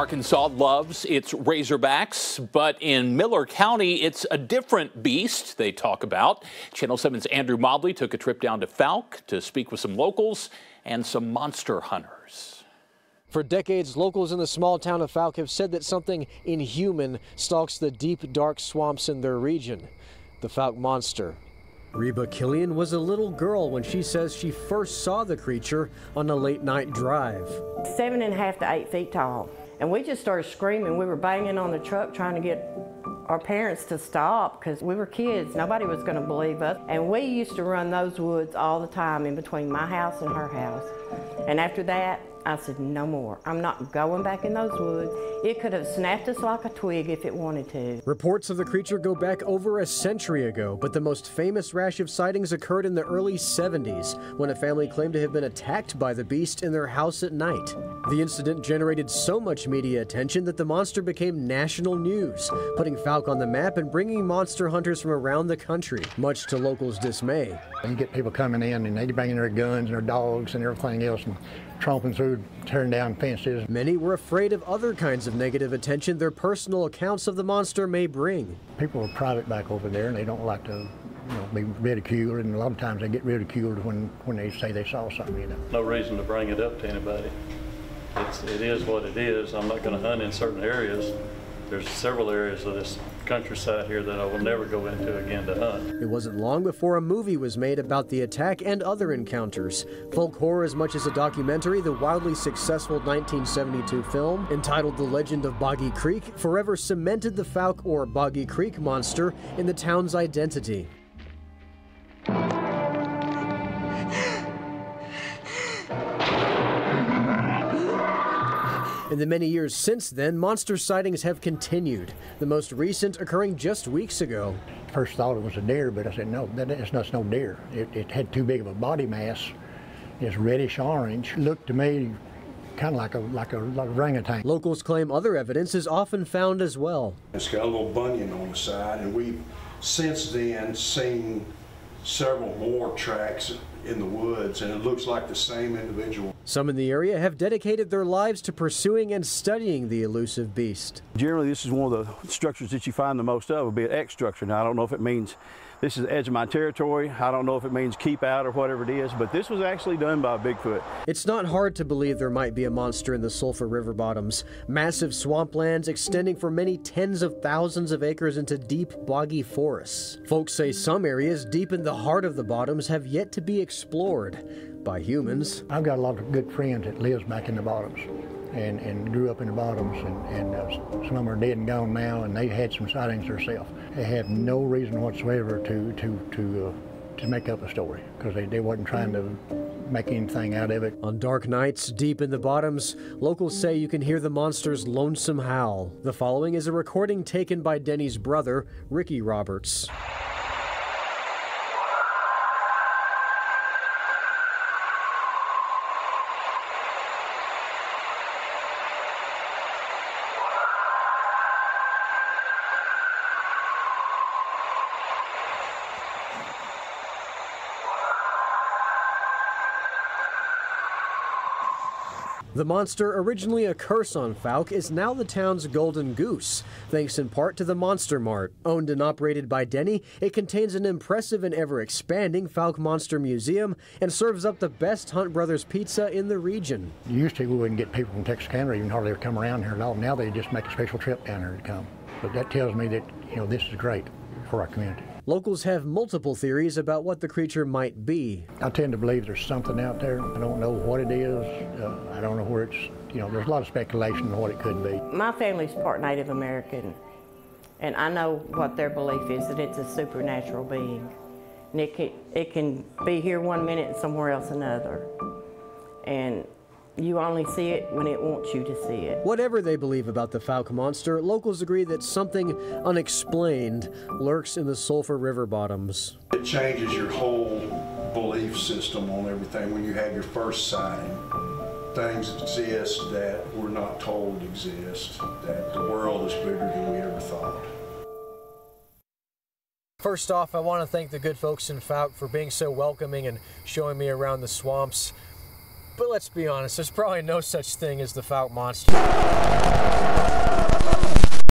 Arkansas loves its Razorbacks, but in Miller County, it's a different beast they talk about. Channel 7's Andrew Mobley took a trip down to Fouke to speak with some locals and some monster hunters. For decades, locals in the small town of Fouke have said that something inhuman stalks the deep, dark swamps in their region, the Fouke Monster. Reba Killian was a little girl when she says she first saw the creature on a late-night drive. 7.5 to 8 feet tall. And we just started screaming. We were banging on the truck trying to get our parents to stop because we were kids. Nobody was going to believe us. And we used to run those woods all the time in between my house and her house. And after that, I said, no more. I'm not going back in those woods. It could have snapped us like a twig if it wanted to. Reports of the creature go back over a century ago, but the most famous rash of sightings occurred in the early 70s when a family claimed to have been attacked by the beast in their house at night. The incident generated so much media attention that the monster became national news, putting Fouke on the map and bringing monster hunters from around the country, much to locals' dismay. You get people coming in and they bringing their guns and their dogs and everything else and tromping through, tearing down fences. Many were afraid of other kinds of negative attention their personal accounts of the monster may bring. People are private back over there and they don't like to be ridiculed, and a lot of times they get ridiculed when they say they saw something. No reason to bring it up to anybody. It is what it is. I'm not going to hunt in certain areas. There's several areas of this countryside here that I will never go into again to hunt. It wasn't long before a movie was made about the attack and other encounters. Folk horror as much as a documentary, the wildly successful 1972 film, entitled The Legend of Boggy Creek, forever cemented the Fouke or Boggy Creek monster in the town's identity. In the many years since then, monster sightings have continued, the most recent occurring just weeks ago. First thought it was a deer, but I said, no, that's no deer. It had too big of a body mass. It's reddish orange. Looked to me kind of like a orangutan. Locals claim other evidence is often found as well. It's got a little bunion on the side, and we've since then seen several more tracks in the woods, and it looks like the same individual. Some in the area have dedicated their lives to pursuing and studying the elusive beast. Generally, this is one of the structures that you find the most of, will be an X structure. Now, I don't know if it means this is the edge of my territory. I don't know if it means keep out or whatever it is, but this was actually done by Bigfoot. It's not hard to believe there might be a monster in the Sulphur River bottoms. Massive swamplands extending for many tens of thousands of acres into deep, boggy forests. Folks say some areas deep in the heart of the bottoms have yet to be explored by humans. I've got a lot of good friends that lives back in the bottoms and grew up in the bottoms, and some of them are dead and gone now, and they had some sightings themselves. They had no reason whatsoever to make up a story, because they wasn't trying to make anything out of it. On dark nights, deep in the bottoms, locals say you can hear the monster's lonesome howl. The following is a recording taken by Denny's brother, Ricky Roberts. The monster, originally a curse on Fouke, is now the town's golden goose, thanks in part to the Monster Mart. Owned and operated by Denny, it contains an impressive and ever-expanding Fouke Monster Museum and serves up the best Hunt Brothers pizza in the region. Used to, we wouldn't get people from Texarkana even hardly ever come around here at all. Now they just make a special trip down here to come. But that tells me that, this is great for our community. Locals have multiple theories about what the creature might be. I tend to believe there's something out there. I don't know what it is. I don't know where it's, there's a lot of speculation on what it could be. My family's part Native American, and I know what their belief is, that it's a supernatural being. And it can be here one minute and somewhere else another. And you only see it when it wants you to see it. Whatever they believe about the Fouke monster, locals agree that something unexplained lurks in the Sulphur River bottoms. It changes your whole belief system on everything when you have your first sighting. Things exist that we're not told exist, that the world is bigger than we ever thought. First off, I want to thank the good folks in Fouke for being so welcoming and showing me around the swamps. But let's be honest, there's probably no such thing as the Fouke monster.